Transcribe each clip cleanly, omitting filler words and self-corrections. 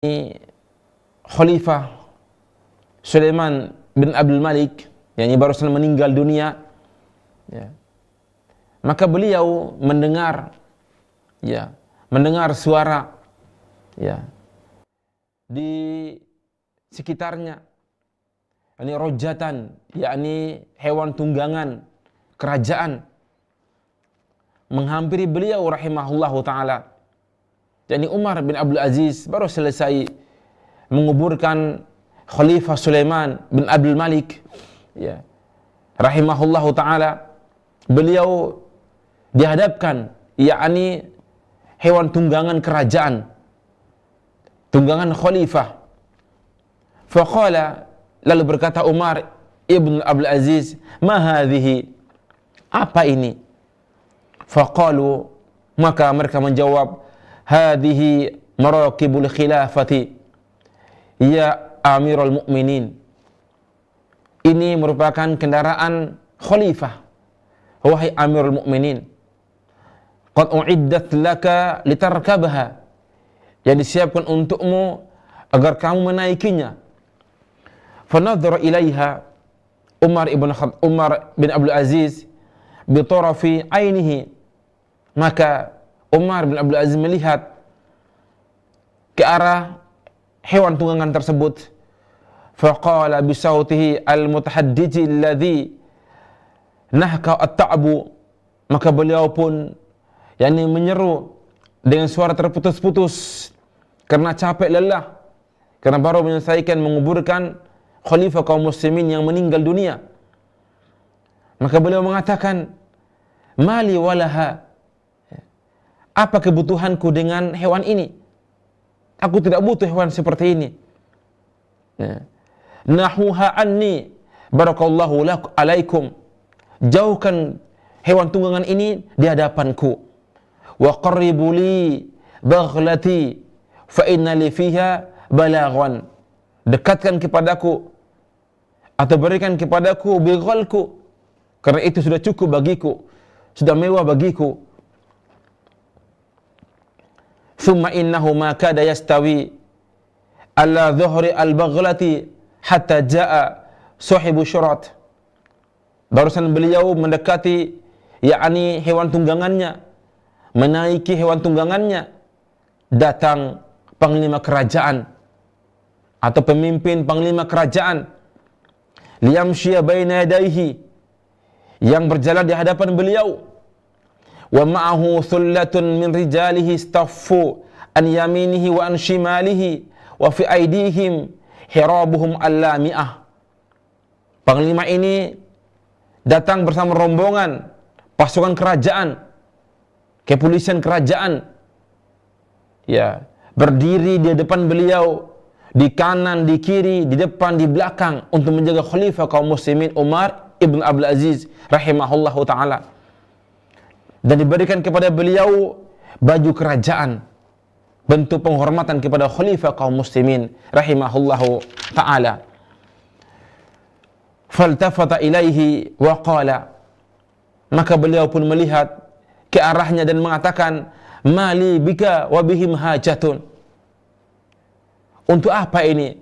Khalifah Sulaiman bin Abdul Malik, yang baru saja meninggal dunia, ya. Maka beliau mendengar suara, ya, di sekitarnya, ini rojatan, yakni hewan tunggangan kerajaan, menghampiri beliau rahimahullahu ta'ala. yakni Umar bin Abdul Aziz baru selesai menguburkan Khalifah Sulaiman bin Abdul Malik, ya, rahimahullahu ta'ala. Beliau dihadapkan, yakni hewan tunggangan kerajaan, tunggangan khalifah. Faqala, lalu berkata Umar ibn Abdul Aziz, ma hadhihi, apa ini? Faqalu, maka mereka menjawab, hadhihi maraqibul khilafati ya Amirul Mukminin. Ini merupakan kendaraan khalifah, wahai Amirul Mukminin. Qad uiddat laka litarkabha, yang disiapkan untukmu agar kamu menaikinya. Fanadhara ilaiha Umar bin Abdul Aziz bi tarafi ainihi, maka Umar bin Abdul Aziz melihat ke arah hewan tunggangan tersebut. Faqala bisautihi al-mutahaddiji alladhi nahka at-ta'bu, maka beliau pun yakni menyeru dengan suara terputus-putus karena capek lelah, karena baru menyelesaikan menguburkan khalifah kaum muslimin yang meninggal dunia. Maka beliau mengatakan, mali walaha, apa kebutuhanku dengan hewan ini? Aku tidak butuh hewan seperti ini. Nahuha anni barakallahu alaikum, jauhkan hewan tunggangan ini di hadapanku. Wa qarribu li baghlati fa inna li fiha balaghan, dekatkan kepadaku atau berikan kepadaku bighalku, karena itu sudah cukup bagiku, sudah mewah bagiku. Thumma innahu ma kada yastawi ala dhuhri al-baghlati hatta jaa sahibu syurat. Barusan beliau mendekati yakni hewan tunggangannya, menaiki hewan tunggangannya, datang panglima kerajaan atau pemimpin panglima kerajaan, liyamshiya baina yadayhi, yang berjalan di hadapan beliau, wa ma'ahu thullatun min rijalihi staffu an yaminihi wa an shimalihi wa fi aydihim hirabuhum allami'ah. Panglima ini datang bersama rombongan pasukan kerajaan, kepolisian kerajaan, ya, berdiri di depan beliau, di kanan, di kiri, di depan, di belakang, untuk menjaga khalifah kaum muslimin Umar ibn Abdul Aziz rahimahullahu ta'ala. Dan diberikan kepada beliau baju kerajaan, bentuk penghormatan kepada khalifah kaum muslimin rahimahullahu ta'ala. Faltafata ilaihi wa qala, maka beliau pun melihat ke arahnya dan mengatakan, mali bika wa bihim hajatun, untuk apa ini?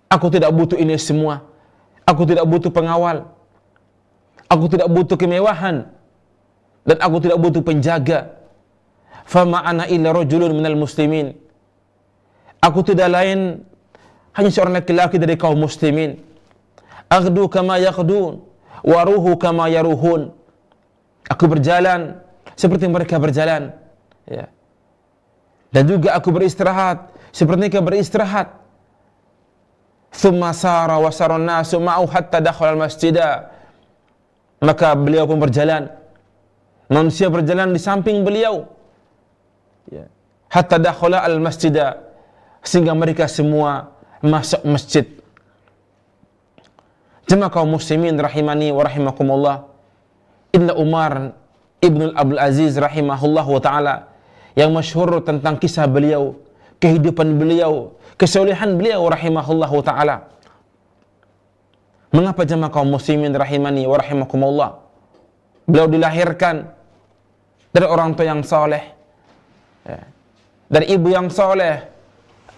Aku tidak butuh ini semua. Aku tidak butuh pengawal, aku tidak butuh kemewahan, dan aku tidak butuh penjaga. Fama ana illa rajulun minal muslimin, aku tidak lain hanya seorang laki-laki dari kaum muslimin. Aghdu kama yaghdun wa ruhu kama yaruhun, aku berjalan seperti mereka berjalan, ya. Dan juga aku beristirahat seperti mereka beristirahat. Thumma sara wa sara an-nasu ma'u hatta dakhala al-masjida, maka beliau pun berjalan, manusia berjalan di samping beliau, ya, hatta dakhala al-masjida, sehingga mereka semua masuk masjid. Jemaah kaum muslimin rahimani wa rahimakumullah, inna Umar ibn Abdul Aziz rahimahullah wa ta'ala, yang masyhur tentang kisah beliau, kehidupan beliau, kesolehan beliau rahimahullah wa ta'ala. Mengapa jemaah kaum muslimin rahimani wa rahimakumullah? Beliau dilahirkan dari orang tua yang soleh, ya, dari ibu yang soleh,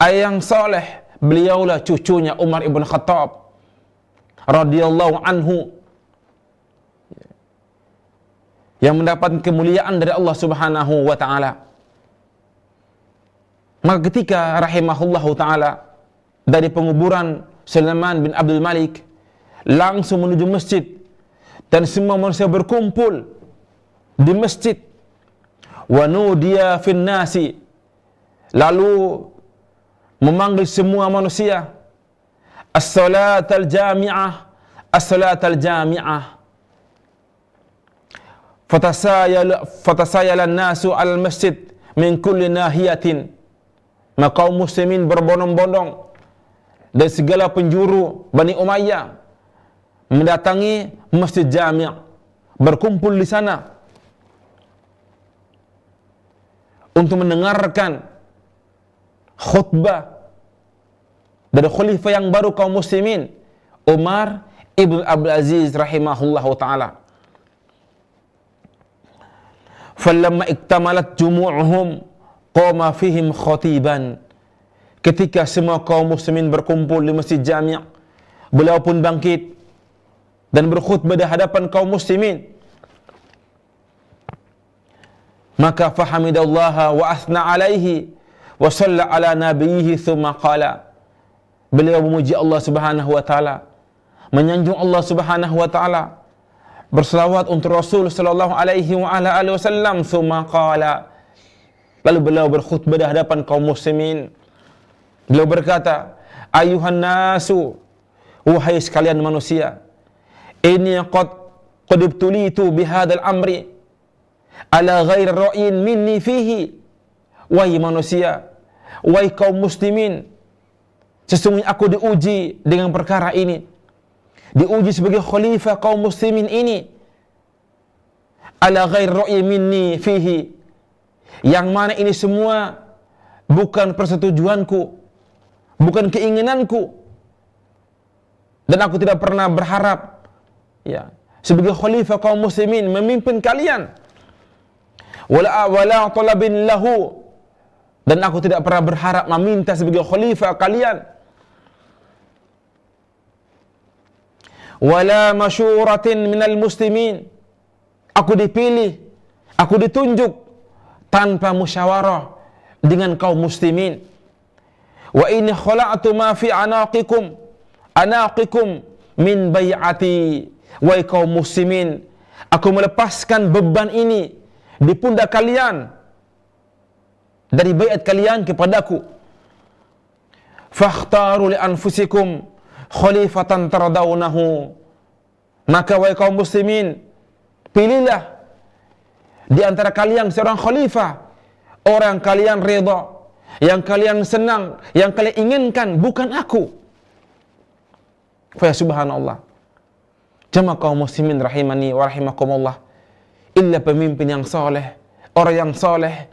ayah yang soleh, beliaulah cucunya Umar ibn Khattab radhiyallahu anhu yang mendapat kemuliaan dari Allah Subhanahu wa taala. Maka ketika rahimahullahu taala dari penguburan Sulaiman bin Abdul Malik langsung menuju masjid dan semua manusia berkumpul di masjid, wa nudiya fin nasi, lalu memanggil semua manusia, as-salat al-jami'ah, as-salat al-jami'ah. Fatasayala an-nasu al-masjid min kulli nahiyatin. Maka kaum muslimin berbondong-bondong dari segala penjuru Bani Umayyah mendatangi Masjid Jami', berkumpul di sana untuk mendengarkan khutbah dari khalifah yang baru kaum muslimin, Umar ibn Abdul Aziz rahimahullahu taala. Falamma iktamalat jumu'uhum qama fihim khatiban. Ketika semua kaum muslimin berkumpul di Masjid Jami', beliau pun bangkit dan berkhutbah di hadapan kaum muslimin. Maka fahamidallaha wa athna alaihi wa shalla ala nabiyhi thumma qala. Beliau memuji Allah Subhanahu wa taala, menyanjung Allah Subhanahu wa taala, berselawat untuk Rasul sallallahu alaihi wa ala alihi wasallam, thumma qala. Lalu beliau berkhutbah di hadapan kaum muslimin. Beliau berkata, ayuhan nasu, wahai sekalian manusia, ini qad ibtulitu bihadzal amri ala ghairi ra'yin minni fihi. Wahai manusia, wahai kaum muslimin, sesungguhnya aku diuji dengan perkara ini, diuji sebagai khalifah kaum muslimin ini, ala ghairi ra'yin minni fihi, yang mana ini semua bukan persetujuanku, bukan keinginanku, dan aku tidak pernah berharap ya sebagai khalifah kaum muslimin memimpin kalian, wala talabin lahu, dan aku tidak pernah berharap meminta sebagai khalifah kalian, wala masyuratin minal muslimin, aku dipilih, aku ditunjuk tanpa musyawarah dengan kaum muslimin. Wa inni khala'tu ma fi anaqikum min bai'ati. Wahai kaum muslimin, aku melepaskan beban ini di pundak kalian dari baiat kalian kepadaku. Fakhtaru li anfusikum khalifatan tardawnahu. Maka wahai kaum muslimin, pilihlah di antara kalian seorang khalifah, orang kalian redha, yang kalian senang, yang kalian inginkan, bukan aku. Fa subhanallah. Jamaah kaum muslimin rahimani wa rahimakumullah, illa pemimpin yang saleh, orang yang saleh,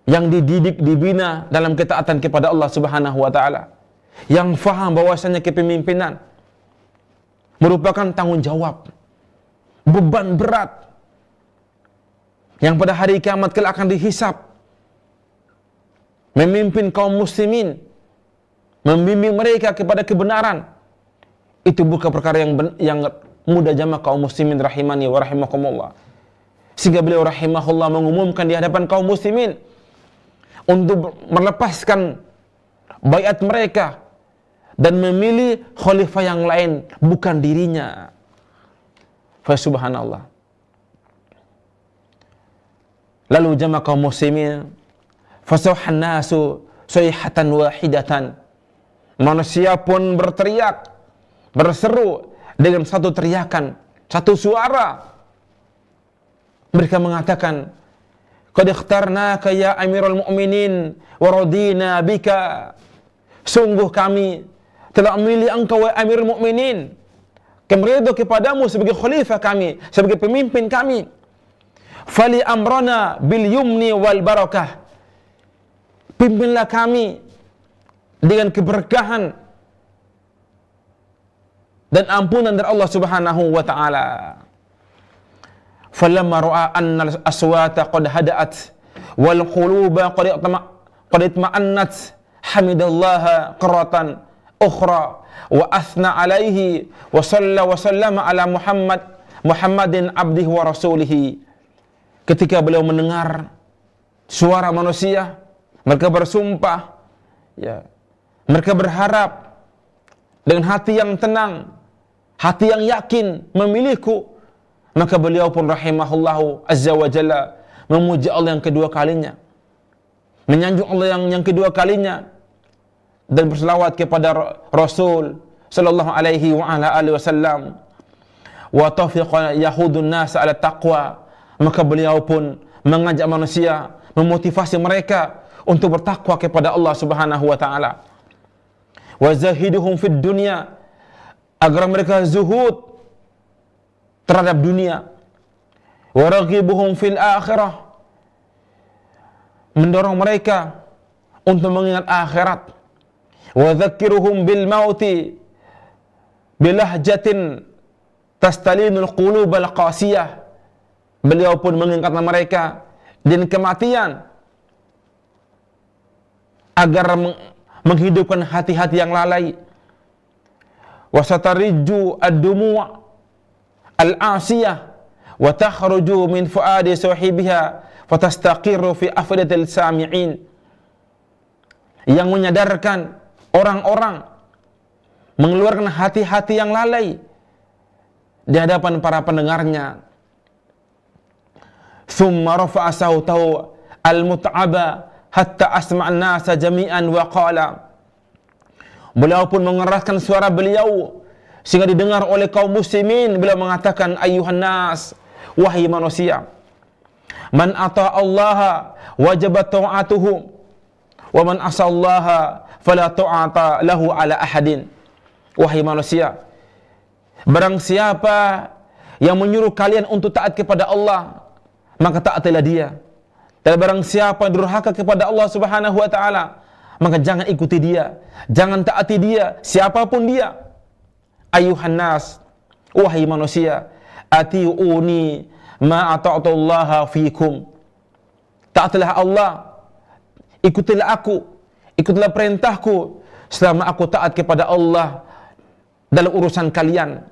yang dididik, dibina dalam ketaatan kepada Allah Subhanahu wa taala, yang faham bahwasanya kepemimpinan merupakan tanggung jawab, beban berat yang pada hari kiamat kelak akan dihisab. Memimpin kaum muslimin, membimbing mereka kepada kebenaran, itu bukan perkara yang mudah jamaah kaum muslimin rahimani wa rahimakumullah. Sehingga beliau rahimahullah mengumumkan di hadapan kaum muslimin untuk melepaskan baiat mereka dan memilih khalifah yang lain, bukan dirinya. Fa subhanallah. Lalu jamaah kaum muslimin, fasawhan nasu sayhatan wahidatan. Manusia pun berteriak, berseru dengan satu teriakan, satu suara. Mereka mengatakan, qad ikhtarnaka ya Amirul Mu'minin wa radina bika. Sungguh kami telah memilih engkau wahai Amirul Mu'minin, kami ridho kepadamu sebagai khalifah kami, sebagai pemimpin kami. Fali amrana bil yumni wal barakah. Pimpinlah kami dengan keberkahan dan ampunan dari Allah Subhanahu wa taala. Falamma ra'a anna al-aswata qad hada'at wal quluba qad itma'annat hamidallaha qaratan ukhra wa athna alaihi wa sallama ala Muhammadin abdihi wa rasulihi. Ketika beliau mendengar suara manusia, mereka bersumpah, ya, mereka berharap dengan hati yang tenang, hati yang yakin memilihku. Maka beliau pun rahimahullahu azza wa jalla memuji Allah yang kedua kalinya, menyanjung Allah yang kedua kalinya, dan berselawat kepada Rasul sallallahu alaihi wa ala alihi wasallam. Wa tawfiqa yahudun nas ala taqwa. Maka beliau pun mengajak manusia, memotivasi mereka untuk bertakwa kepada Allah Subhanahu wa taala. Wa zahiduhum fid dunya, agar mereka zuhud terhadap dunia. Wa raghibuhum fil akhirah, mendorong mereka untuk mengingat akhirat. Wa dzakkiruhum bil mauti bilahjatin tastalinul qulubal qasiyah. Beliau pun mengingatkan mereka dengan kematian agar menghidupkan hati-hati yang lalai. Wasatariju ad-dumu' al-asiyah wa takhruju min fuadi sahibiha fatastaqirru fi afdatil sami'in. Yang menyadarkan orang-orang, mengeluarkan hati-hati yang lalai di hadapan para pendengarnya. Thumma rafa'a sawtahu al-mut'aba hatta asma'an nasa jami'an wa qala. Beliau pun mengeraskan suara beliau sehingga didengar oleh kaum muslimin. Beliau mengatakan, ayyuhan nas, wahai manusia, man ata Allah wajibat ta'atuhu wa man asa Allah fala ta'ata lahu ala ahadin. Wahai manusia, barang siapa yang menyuruh kalian untuk taat kepada Allah, maka taatilah dia. Dan barang siapa yang durhaka kepada Allah Subhanahu wa taala, maka jangan ikuti dia, jangan taati dia, siapapun dia. Ayuhan nas, wahai manusia, ati'uni ma ata'tullaha fikum. Taatilah Allah, ikutilah aku, ikutilah perintahku selama aku taat kepada Allah dalam urusan kalian.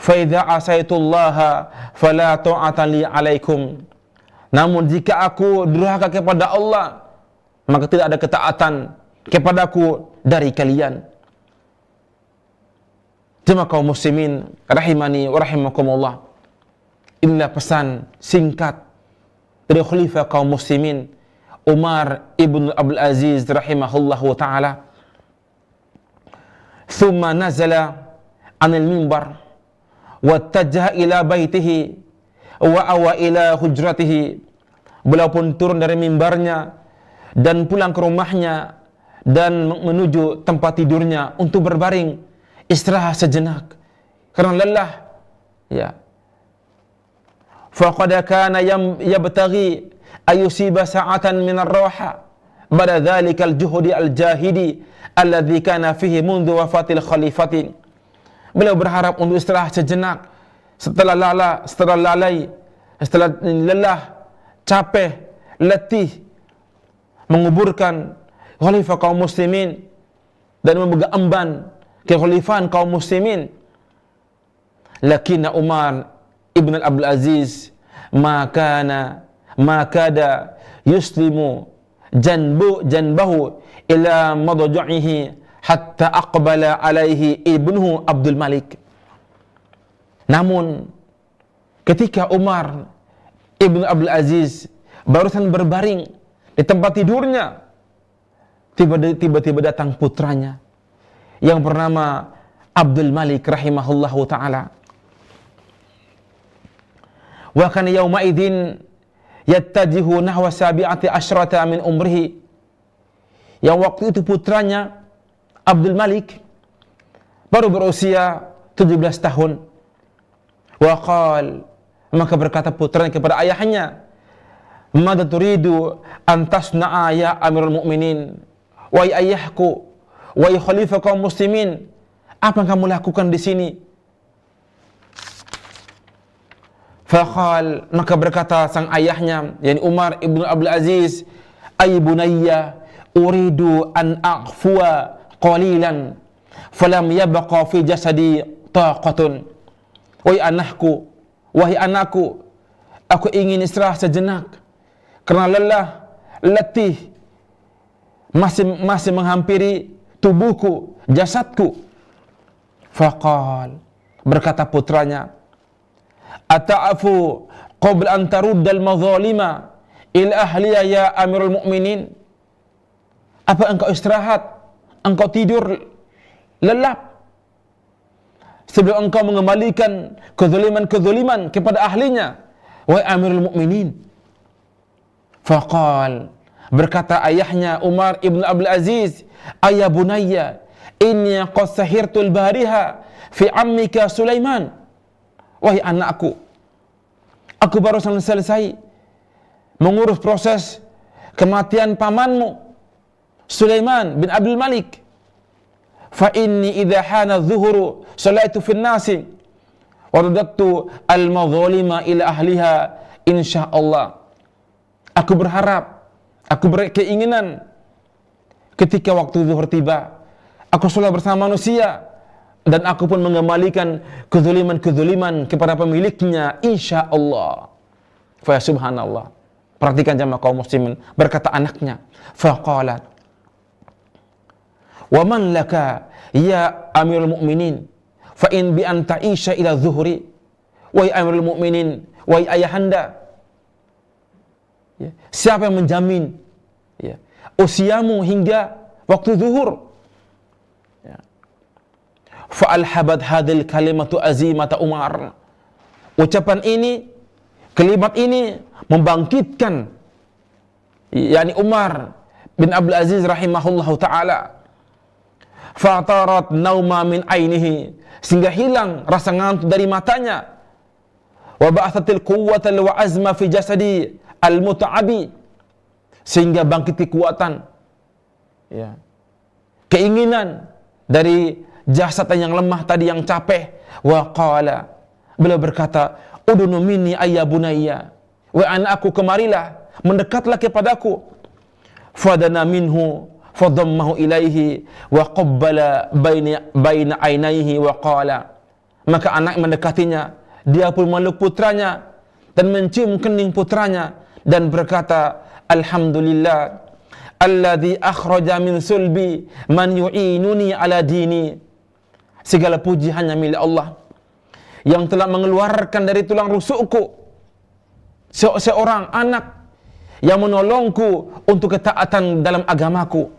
Fa idza asaitullaha fala ta'ata li 'alaikum. Namun jika aku durhaka kepada Allah, maka tidak ada ketaatan kepadaku dari kalian. Jemaah kaum muslimin rahimani wa rahimakumullah. Inilah pesan singkat dari khalifah kaum muslimin Umar ibn Abdul Aziz rahimahullahu ta'ala. Thumma nazala anil mimbar wattajaha ila baitihi wa awa ila hujratihi. Beliau pun turun dari mimbarnya dan pulang ke rumahnya dan menuju tempat tidurnya untuk berbaring, istirahat sejenak karena lelah. Ya. Faqad kana yabtaghi ayusiba sa'atan min ar-raha ba'da dzalika al-juhdi al-jahidi alladhi kana fihi mundu wafatil khalifati. Beliau berharap untuk istirahat sejenak setelah lalai, setelah lelah, capek, letih menguburkan khalifah kaum muslimin dan memegang emban kekhalifahan kaum muslimin. Lakinna Umar ibn Abdul Aziz ma kada yuslimu janbahu ila madja'ihi hatta aqbala alaihi ibnuhu Abdul Malik. Namun ketika Umar ibn Abdul Aziz barusan berbaring di tempat tidurnya, tiba-tiba datang putranya yang bernama Abdul Malik rahimahullahu ta'ala. Wa kana yawma idzin yattajihu nahwa sabi'ati asyrata min umrihi. Yang waktu itu putranya Abdul Malik baru berusia 17 tahun. Wa qal, maka berkata putranya kepada ayahnya, "Mada turidu an tasna'a ya Amirul Mukminin?" Wahai ayahku, wahai khalifah kaum muslimin, apa yang kamu lakukan di sini? Faqal, maka berkata sang ayahnya, yakni Umar ibn Abdul Aziz, ay bunayya uridu an aqfuwa qalilan falam yabqa fi jasadi taqatun. Wahai anakku, aku ingin istirahat sejenak karena lelah, letih masih menghampiri tubuhku, jasadku. Faqal, berkata putranya, ata'afu qabla an taruddal madhalima ila ahliya ya Amirul Mukminin. Apa engkau istirahat, engkau tidur lelap sebelum engkau mengembalikan kezaliman-kezaliman kepada ahlinya, wahai Amirul Mukminin? Faqal, berkata ayahnya Umar ibn Abdul Aziz, ayya bunayya inni qad sahirtul bariha fi ammika Sulaiman. Wahai anakku, aku baru selesai mengurus proses kematian pamanmu Sulaiman bin Abdul Malik. Fa inni idza hana adh-dhuhru salaitu fi an-nasi wa radadtu al-madhalima ila ahliha insyaallah. Aku berharap, aku berkeinginan ketika waktu zuhur tiba, aku sholat bersama manusia dan aku pun mengembalikan kezuliman-kezuliman kepada pemiliknya insyaallah. Fa subhanallah. Perhatikan jamaah kaum muslimin, berkata anaknya, faqalat, wa man laka ya Amirul Mukminin fa in bi an ta'isha ila zuhri. Wahai Amirul Mukminin, wahai ayahanda, ya, siapa yang menjamin, ya, usiamu hingga waktu zuhur? Fa'alhabat hadil kalimatu azimata Umar. Ucapan ini, kalimat ini membangkitkan, yakni Umar bin Abdul Aziz rahimahullahu ta'ala. Fa'tarat nauma min ainihi, sehingga hilang rasa ngantuk dari matanya. Wa ba'athatil quwwata wa azma fi jasadi al-muta'abi, sehingga bangkit kekuatan, ya, keinginan dari jasad yang lemah tadi, yang capek. Wa qala, beliau berkata, udunu minni ayya bunayya, wa anakku, kemarilah, mendekatlah kepadaku. Fadana minhu fadammahu ilaihi wa qabbala baina ainaihi wa qala, maka anak mendekatinya, dia pun meluk putranya dan mencium kening putranya dan berkata, alhamdulillah alladzi akhraja min sulbi man yu'inuni ala dini. Segala puji hanya milik Allah yang telah mengeluarkan dari tulang rusukku seorang anak yang menolongku untuk ketaatan dalam agamaku.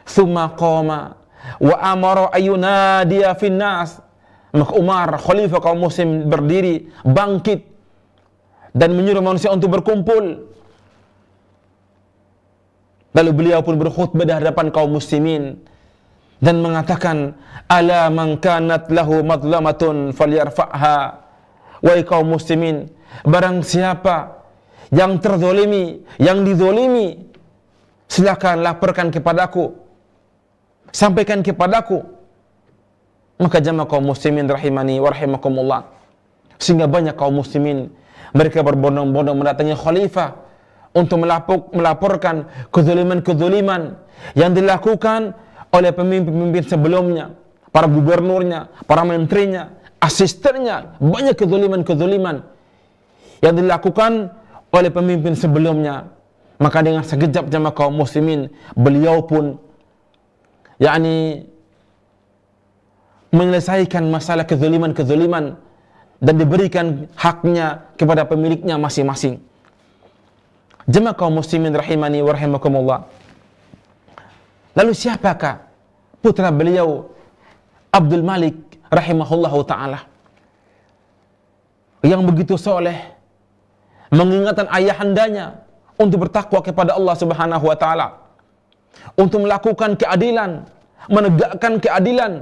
Tsumma qama wa amara ayunadiya finnas. Maka Umar, khalifah kaum muslim, berdiri, bangkit dan menyuruh manusia untuk berkumpul. Lalu beliau pun berkhutbah di hadapan kaum muslimin dan mengatakan, ala man kanat lahu madlamatun falyarfa'ha. Wahai kaum muslimin, barang siapa yang terzolimi, yang dizolimi, silakan laporkan kepadaku, sampaikan kepadaku. Maka jamaah kaum muslimin rahimani wa rahimakumullah, sehingga banyak kaum muslimin, mereka berbondong-bondong mendatangi khalifah untuk melaporkan kezaliman-kezaliman yang dilakukan oleh pemimpin-pemimpin sebelumnya, para gubernurnya, para menterinya, asistennya. Banyak kezaliman-kezaliman yang dilakukan oleh pemimpin sebelumnya. Maka dengan sekejap jamaah kaum muslimin, beliau pun yakni menyelesaikan masalah kezaliman-kezaliman dan diberikan haknya kepada pemiliknya masing-masing. Jemaah kaum muslimin rahimani wa rahimakumullah. Lalu siapakah putra beliau Abdul Malik rahimahullahu ta'ala yang begitu soleh, mengingatkan ayahandanya untuk bertakwa kepada Allah subhanahu wa ta'ala, untuk melakukan keadilan, menegakkan keadilan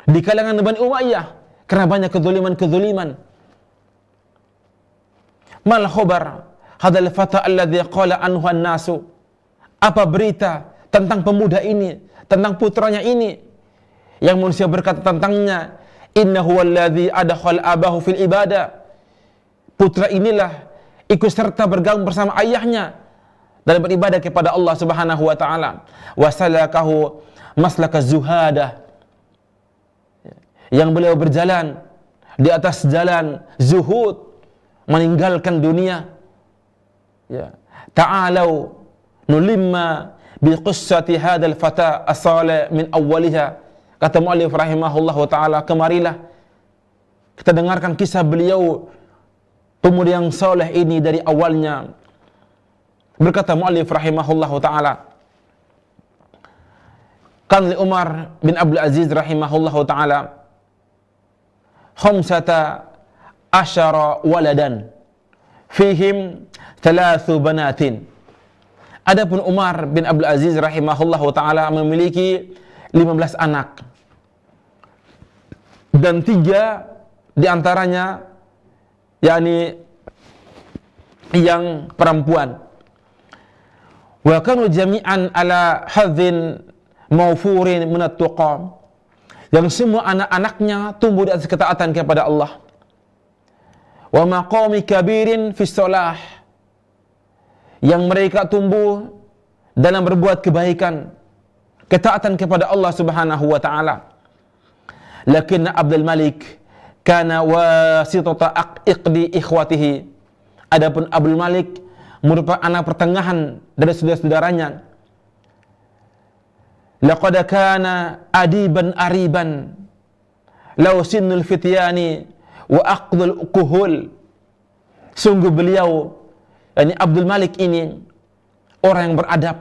di kalangan Bani Umayyah karena banyak kezaliman-kezaliman. Mal khabar hadzal fata alladzi qala anhu an-nasu. Apa berita tentang pemuda ini, tentang putranya ini, yang manusia berkata tentangnya, innahu alladzi adkhal abahu fil ibadah. putra inilah ikut serta bergabung bersama ayahnya dalam beribadah kepada Allah Subhanahu wa taala. Wasalakahu maslaka zuhadah, yang beliau berjalan di atas jalan zuhud, meninggalkan dunia. Ya. Ta'alau nulimma bi qissati hadzal fata as-salih min awwaliha. Kata muallif rahimahullahu taala, kemarilah kita dengarkan kisah beliau pemuda yang saleh ini dari awalnya. Berkata muallif rahimahullahu taala, kan li Umar bin Abdul Aziz rahimahullahu taala khamsata asyara waladan fihim thalathu banatin. Adapun Umar bin Abdul Aziz rahimahullahu taala memiliki 15 anak, dan 3 di antaranya yakni yang perempuan. Wa kanu jami'an ala hadzin mawfurin min at-tuqa, yang semua anak-anaknya tumbuh di atas ketaatan kepada Allah. Wa maqami kabirin fi shalah, yang mereka tumbuh dalam berbuat kebaikan, ketaatan kepada Allah Subhanahu wa taala. Lakin Abdul Malik kana wasitata iqdi ikhwatihi. Adapun Abdul Malik merupakan anak pertengahan dari saudara-saudaranya. Laqad kana adiban ariban law sinnul fityani wa aqdul kuhul. Sungguh beliau, yakni Abdul Malik ini, orang yang beradab,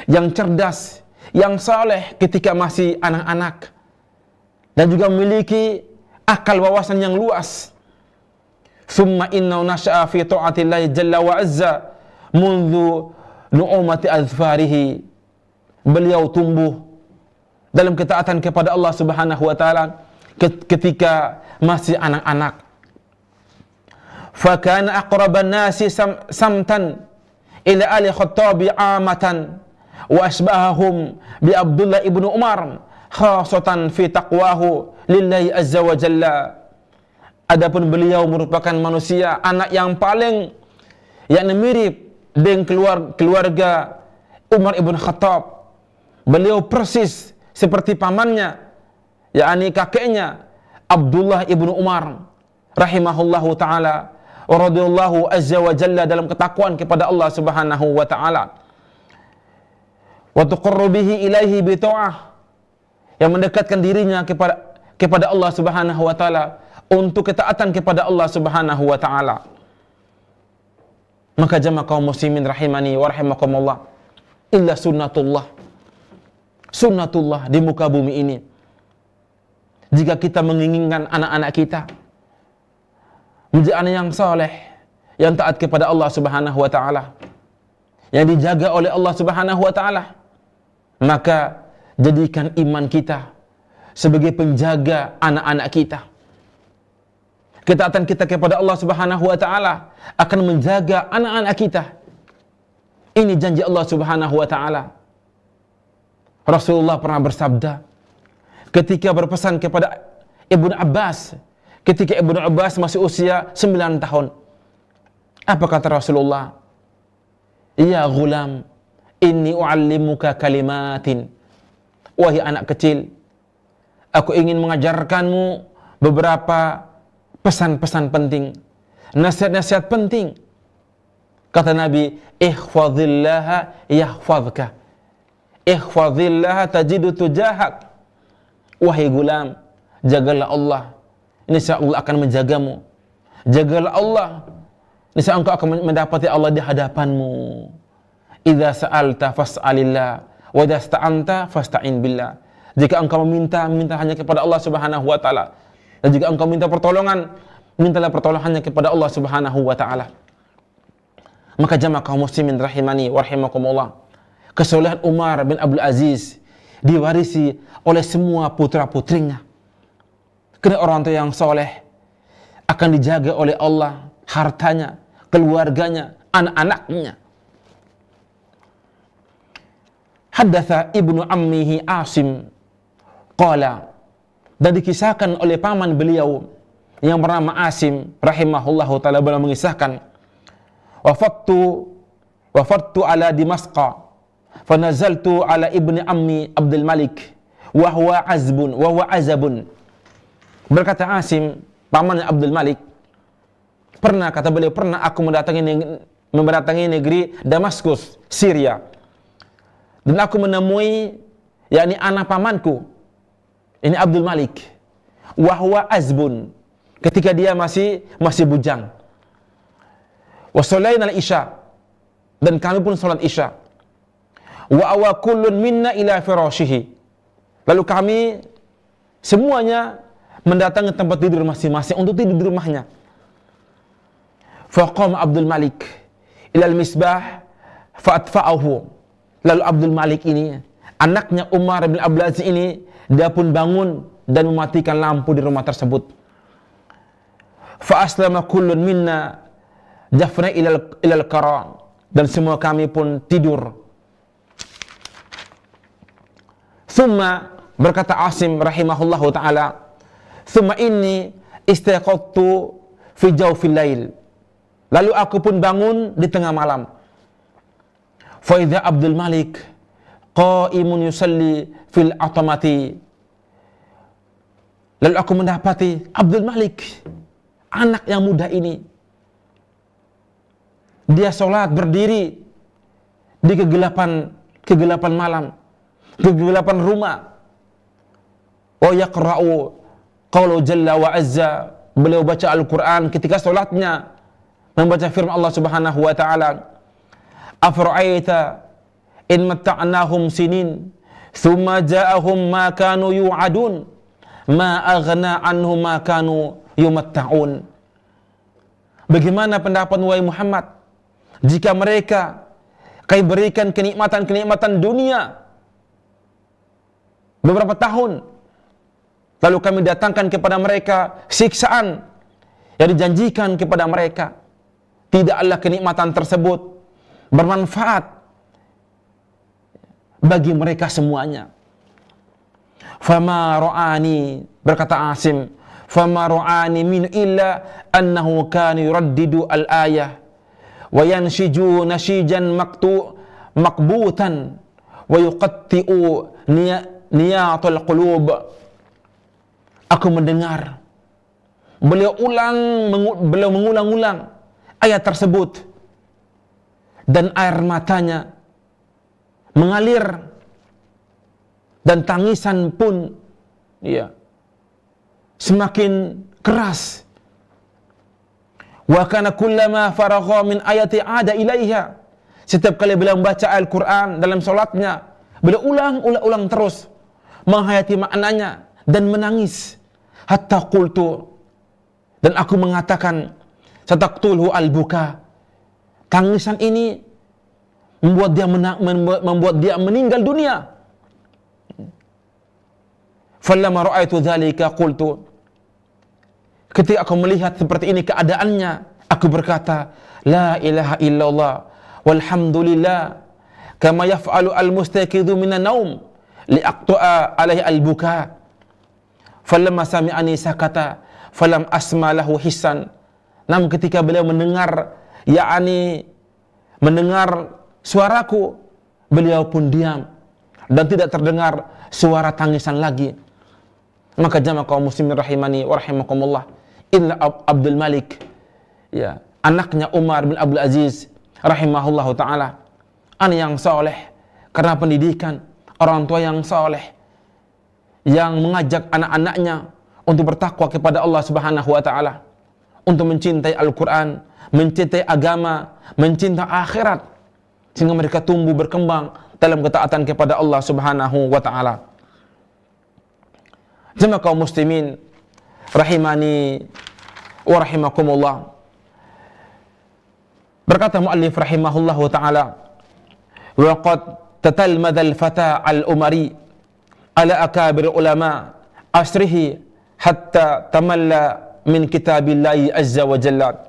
yang cerdas, yang saleh ketika masih anak-anak, dan juga memiliki akal wawasan yang luas. Summa innahu nasha'a fi ta'atillahi jalla wa azza mundu nu'umati azfarihi. Beliau tumbuh dalam ketaatan kepada Allah Subhanahu wa taala ketika masih anak-anak. Fa kana aqraban nasi samtan ila ali Khattabi amatan wa asbahahum bi Abdullah ibnu Umar khasatan fi taqwahu lillahi azza wa jalla. Adapun beliau merupakan manusia, anak yang paling yakni mirip dengan keluarga Umar ibn Khattab. Beliau persis seperti pamannya, yakni kakeknya Abdullah ibnu Umar rahimahullahu taala wa radhiyallahu azza wa jalla, dalam ketakwaan kepada Allah Subhanahu wa taala. Wa tuqarru bihi ilaihi bi ta'ah, yang mendekatkan dirinya kepada Allah Subhanahu wa taala untuk ketaatan kepada Allah Subhanahu wa taala. Maka jamaah kaum muslimin rahimani wa rahimakumullah, illa sunnatullah di muka bumi ini. Jika kita menginginkan anak-anak kita menjadi anak yang saleh, yang taat kepada Allah Subhanahu wa taala, yang dijaga oleh Allah Subhanahu wa taala, maka jadikan iman kita sebagai penjaga anak-anak kita. Ketaatan kita kepada Allah Subhanahu wa taala akan menjaga anak-anak kita. Ini janji Allah Subhanahu wa taala. Rasulullah pernah bersabda ketika berpesan kepada Ibnu Abbas, ketika Ibnu Abbas masih usia 9 tahun. Apa kata Rasulullah? Ya ghulam, inni u'allimuka kalimatin. Wahai anak kecil, aku ingin mengajarkanmu beberapa pesan-pesan penting, nasihat-nasihat penting. Kata Nabi, ihfazillaha yahfazka, ihfazillaha tajidu tujahak. Wahai gulam, jagalah Allah, niscaya Allah akan menjagamu. Jagalah Allah, niscaya engkau akan mendapati Allah di hadapanmu. Idza sa'alta fas'alillah, wa idza sta'anta fasta'in billah. Jika engkau meminta, minta hanya kepada Allah Subhanahu wa taala. Dan jika engkau minta pertolongan, mintalah pertolongannya kepada Allah Subhanahu wa taala. Maka jamaah kaum muslimin rahimani wa rahimakumullah, kesolehan Umar bin Abdul Aziz diwarisi oleh semua putra-putrinya. Karena orang tua yang soleh akan dijaga oleh Allah, hartanya, keluarganya, anak-anaknya. Haddatha ibnu ammihi Asim qala, dan dikisahkan oleh paman beliau yang bernama Asim rahimahullahu taala beliau mengisahkan, wafattu ala Dimasqa fa nazaltu ala ibni ammi Abdul Malik wa huwa azabun. Berkata Asim, paman Abdul Malik, kata beliau, pernah aku mendatangi negeri Damaskus, Syria. Dan aku menemui yakni anak pamanku, ini Abdul Malik, wa huwa azbun, ketika dia masih bujang. Wa shalaina al-isya, dan kami pun salat isya. Wa awa kullun minna ila firashihi, lalu kami semuanya mendatangi tempat tidur masing-masing untuk tidur di rumahnya. Faqama Abdul Malik ilal misbah fa'atfa'ahu, lalu Abdul Malik ini, anaknya Umar bin Abdul Aziz ini, dia pun bangun dan mematikan lampu di rumah tersebut. Fa aslama kullun minna jafna ilal qara, dan semua kami pun tidur. Thumma, berkata Asim rahimahullahu taala, thumma inni istaqattu fi jawfil lail, lalu aku pun bangun di tengah malam. Fa idza Abdul Malik qa'imun yusalli fil atamati, lalu aku mendapati Abdul Malik, anak yang muda ini, dia sholat berdiri di kegelapan malam, kegelapan rumah. Wa yaqra'u qawlu jalla wa azza, beliau baca Al-Quran ketika sholatnya, membaca firman Allah subhanahu wa ta'ala, afara'aita in matta'nahum sinin thumma ja'ahum ma kanu yu'adun ma aghna anhum ma kanu yumatta'un. Bagaimana pendapat wahai Muhammad jika mereka kami berikan kenikmatan dunia beberapa tahun, lalu kami datangkan kepada mereka siksaan yang dijanjikan kepada mereka, tidaklah kenikmatan tersebut bermanfaat bagi mereka semuanya. Fama ra'ani, berkata Asim, fama ra'ani min illa annahu kana yuraddidu al-ayah wa yanshiju nashijan makbutan wa yuqatti'u niyatul qulub. Aku mendengar beliau mengulang-ulang ayat tersebut, dan air matanya mengalir dan tangisan pun semakin keras. Wa kana kullama faragha min ayati ada ilaiha, setiap kali beliau membaca Al-Quran dalam salatnya, beliau ulang terus menghayati maknanya dan menangis. Hatta qultu, dan aku mengatakan, sataqtulhu al-buka, tangisan ini membuat dia meninggal dunia. Falamma ra'aitu dzalika qultu, ketika aku melihat seperti ini keadaannya, aku berkata, la ilaha illallah walhamdulillah kama yaf'alu al-mustaqidhu minan naum liaqta'a alaihi al-buka. Falamma sami'ani sakata falam asma lahu hissan. Namun ketika beliau mendengar suaraku, beliau pun diam dan tidak terdengar suara tangisan lagi. Maka jamaah kaum muslimin rahimani wa rahimakumullah, illa Abdul Malik, anaknya Umar bin Abdul Aziz rahimahullahu taala, anak yang saleh karena pendidikan, orang tua yang saleh yang mengajak anak-anaknya untuk bertakwa kepada Allah Subhanahu wa taala, untuk mencintai Al-Quran, mencintai agama, mencintai akhirat, sehingga mereka tumbuh berkembang dalam ketaatan kepada Allah Subhanahu wa taala. Jemaah kaum muslimin rahimani wa rahimakumullah, berkata muallif rahimahullahu taala, wa qad tatalmadha al-fata al-umari ala akabir ulama asrihi hatta tamalla min kitabillahi azza wa jalla.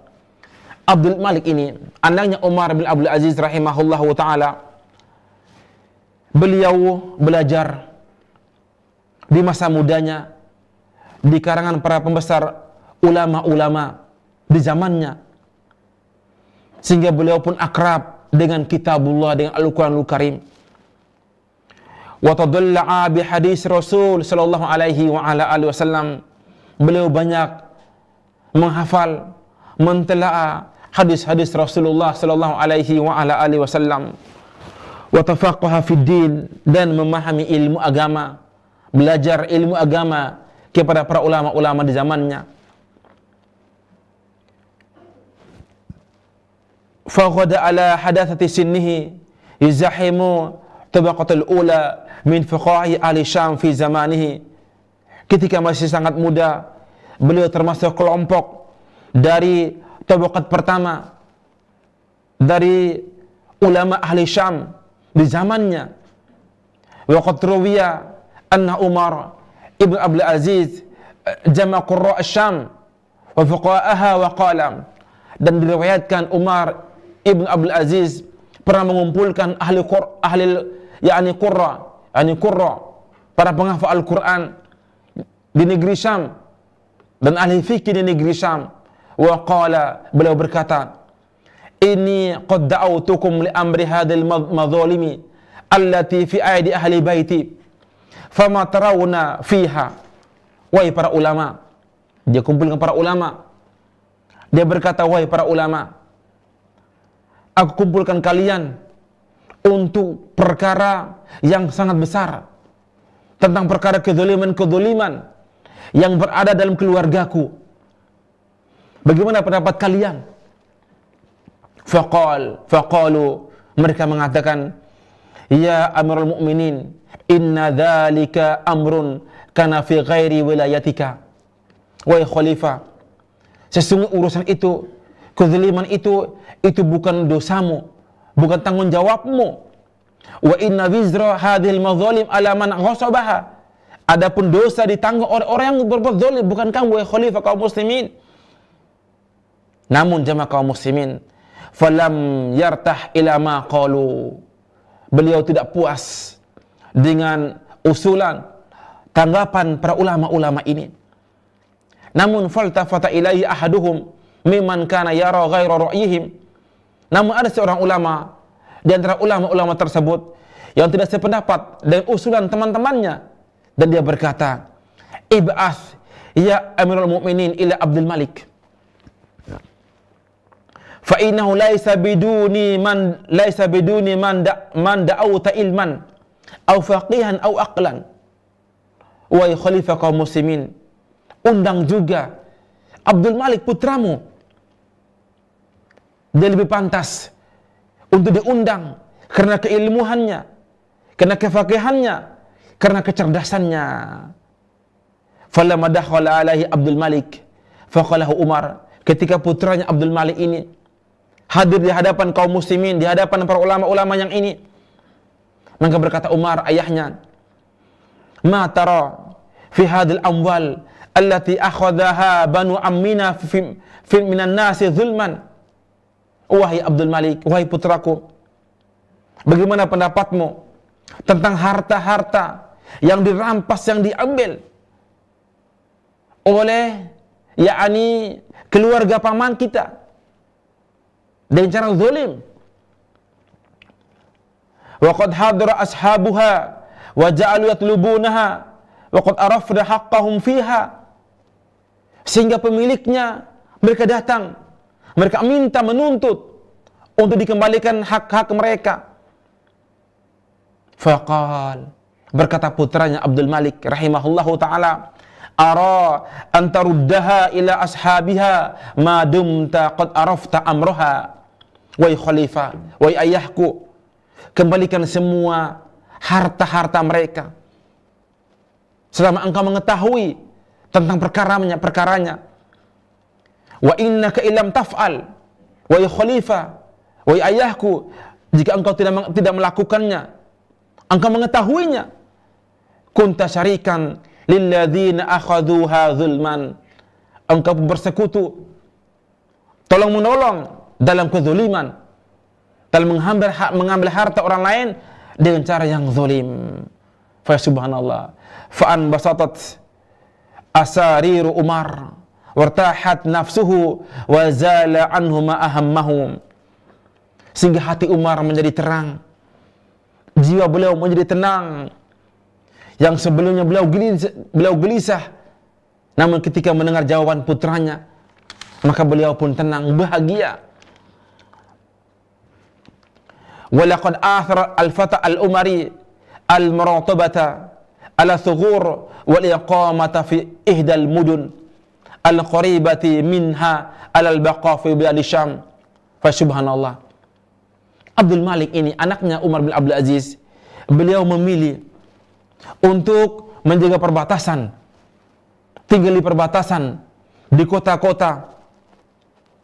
Abdul Malik ini, anaknya Umar bin Abdul Aziz rahimahullahu ta'ala, beliau belajar di masa mudanya di karangan para pembesar ulama-ulama di zamannya, sehingga beliau pun akrab dengan kitabullah, dengan Al-Quranul Karim. Wa tadalla'a bi hadis Rasul sallallahu alaihi wa ala alihi wasallam. Beliau banyak menghafal, mentelaah hadis-hadis Rasulullah sallallahu alaihi wa ala alihi wasallam. Wa tafaqaha fid din, dan memahami ilmu agama, belajar ilmu agama kepada para ulama-ulama di zamannya. Faghada ala hadatsati sinnihi yazahimu tabaqatul ula min fuqahi ahli Syam fi zamanihi. Ketika masih sangat muda, beliau termasuk kelompok dari tabaqat pertama dari ulama ahli Syam di zamannya. Wa qad ruwiya anna Umar ibn Abdul Aziz jama' qurra asy-Syam wa fuqahaha wa qala, dan diriwayatkan Umar ibn Abdul Aziz pernah mengumpulkan ahli qurra, para penghafal Al-Quran di negeri Syam dan ahli fikih di negeri Syam. Wa qala, beliau berkata, inni qad da'awtukum li amri hadhil madhalimi allati fi aidi ahli baiti fama tarawna fiha. Wahai para ulama, dia kumpulkan para ulama, dia berkata, wahai para ulama, aku kumpulkan kalian untuk perkara yang sangat besar, tentang perkara kezaliman-kezaliman yang berada dalam keluargaku. Bagaimana pendapat kalian? Faqalu, mereka mengatakan, ya Amirul Mukminin, inna dzalika amrun kana fi ghairi wilayatika. Wahai khalifah, sesungguhnya urusan itu, kezaliman itu bukan dosamu, bukan tanggung jawabmu. Wa inna wizra hadhil madzalim ala man ghasabaha. Adapun dosa ditanggung oleh orang yang berbuat zalim, bukan kamu wahai khalifah kaum muslimin. Namun jamaah kaum muslimin, falam yartah ila ma qalu. Beliau tidak puas dengan usulan, tanggapan para ulama-ulama ini. Namun faltafata ilaihi ahaduhum mimman kana yara ghaira ra'yihim. Namun ada seorang ulama di antara ulama-ulama tersebut yang tidak sependapat dengan usulan teman-temannya, dan dia berkata, ib'ath ya Amirul Mukminin ila Abdul Malik, fa innahu laisa biduni man da'awta ilman aw faqihan aw aqlan. Wahai khalifah kaum muslimin, undang juga Abdul Malik putramu. Dia lebih pantas untuk diundang karena keilmuannya, karena kefaqihannya, karena kecerdasannya. Falamma dakhala alaihi Abdul Malik faqalahu Umar. Ketika putranya Abdul Malik ini hadir di hadapan kaum muslimin, di hadapan para ulama-ulama yang ini, maka berkata Umar ayahnya, ma tara fi hadhil amwal allati akhadhaha banu ammina fi minan nasi zulman. Wahai Abdul Malik, wahai putraku, bagaimana pendapatmu tentang harta-harta yang dirampas, yang diambil oleh yakni keluarga paman kita dengan cara zalim? Wa qad hadara ashabuha wa ja'alu yatlubunaha wa qad arafna haqqahum fiha. Sehingga pemiliknya mereka datang, mereka minta, menuntut untuk dikembalikan hak-hak mereka. Faqal, berkata putranya Abdul Malik rahimahullahu ta'ala, ara antaruddaha ila ashabiha ma dumta qad arafta amroha. Wahai khalifah, wahai ayahku, kembalikan semua harta-harta mereka selama engkau mengetahui tentang perkaranya. Wa innaka illam taf'al, wahai khalifah, wahai ayahku, jika engkau tidak melakukannya, engkau mengetahuinya, kunta syarikan lilladzina akhadhuha zulman, engkau bersekutu, tolong menolong dalam kezuliman, dalam mengambil harta orang lain dengan cara yang zalim. Fa subhanallah, fa an basatat asariru Umar wartahat nafsuhu wa zala anhu ma ahammahum. Sehingga hati Umar menjadi terang, jiwa beliau menjadi tenang. Yang sebelumnya beliau gelisah, namun ketika mendengar jawaban putranya, maka beliau pun tenang, bahagia. Walaqad athara al-fata al-umari al-muratabata ala thughur wal iqamata fi ihdal mudun al-qaribati minha ala al-baqa fi bilad Syam. Fa subhanallah. Abdul Malik ini anaknya Umar bin Abdul Aziz, beliau memilih untuk menjaga perbatasan, tinggal di perbatasan, di kota-kota,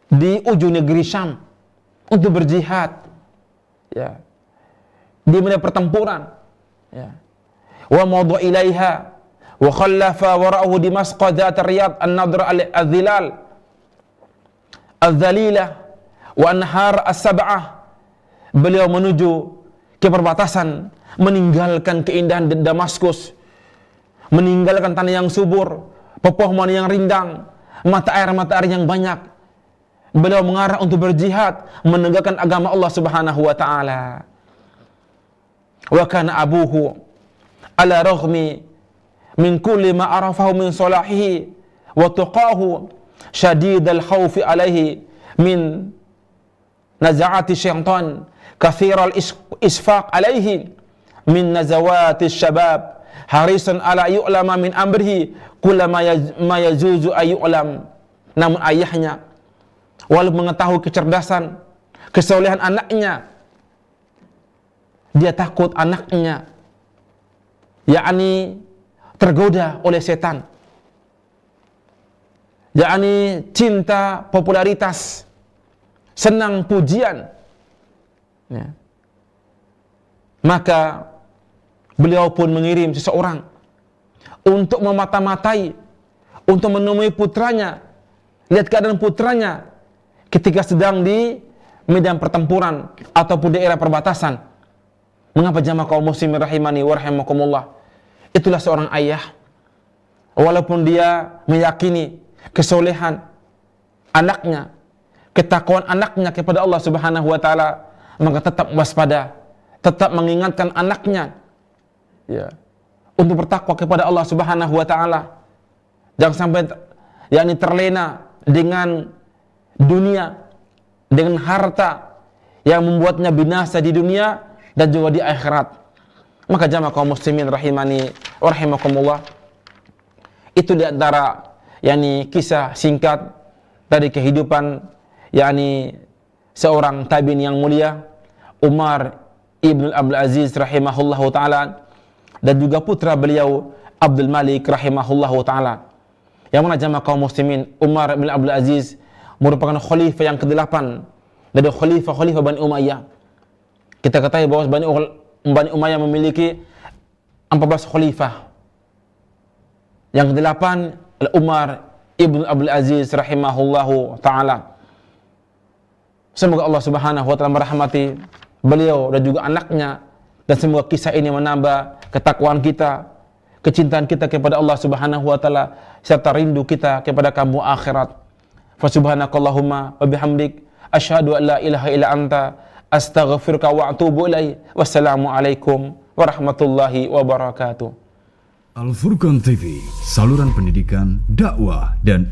di ujung negeri Syam, untuk berjihad, ya, di medan pertempuran, ya. Wa mawdu ilaiha wa khallafa wara'ahu Dimashq dhat Riyadh an-nadr al-dhilal al-dhalilah wa anhar as-sab'ah. Beliau menuju ke perbatasan, meninggalkan keindahan Damaskus, meninggalkan tanah yang subur, pepohonan yang rindang, mata air yang banyak. Beliau mengarah untuk berjihad, menegakkan agama Allah Subhanahu wa taala. Wa kana abuhu ala raghmi min kulli ma arafahu min salahihi wa tuqahu syadidal khawfi alaihi min naza'ati syaitan kathiral isfaq alaihi min nazawati syabab harisan ala yu'lama min amrihi kullama ma yajuzu ayyu'lam. Namun ayahnya, walaupun mengetahui kecerdasan, kesolehan anaknya, dia takut anaknya yakni tergoda oleh setan, yakni cinta popularitas, senang pujian, ya. Maka beliau pun mengirim seseorang untuk memata-matai, untuk menemui putranya, lihat keadaan putranya ketika sedang di medan pertempuran ataupun daerah perbatasan. Mengapa jamaah kaum muslimin rahimani wa rahimakumullah? Itulah seorang ayah, walaupun dia meyakini kesolehan anaknya, ketakwaan anaknya kepada Allah Subhanahu wa taala, maka tetap waspada, tetap mengingatkan anaknya, ya, untuk bertakwa kepada Allah Subhanahu wa taala. Jangan sampai yakni terlena dengan dunia, dengan harta yang membuatnya binasa di dunia dan juga di akhirat. Maka jamaah kaum muslimin rahimani wa rahimakumullah, itu di antara yakni kisah singkat dari kehidupan yakni seorang tabi'in yang mulia, Umar ibn Abdul Aziz rahimahullahu taala, dan juga putra beliau Abdul Malik rahimahullahu taala. Yang mana jamaah kaum muslimin, Umar bin Abdul Aziz merupakan khalifah yang ke-8 dari khalifah Bani Umayyah. Kita ketahui bahwa Bani Umayyah memiliki 14 khalifah. Yang ke-8 adalah Umar ibn Abdul Aziz rahimahullahu taala. Semoga Allah Subhanahu wa taala merahmati beliau dan juga anaknya, dan semoga kisah ini menambah ketakwaan kita, kecintaan kita kepada Allah Subhanahu wa taala, serta rindu kita kepada kampung akhirat. Fa subhanakallahumma wa bihamdik asyhadu an la ilaha illa anta astaghfiruka wa atubu ilaik. Wassalamu alaikum warahmatullahi wabarakatuh. Al Furqan TV, saluran pendidikan, dakwah dan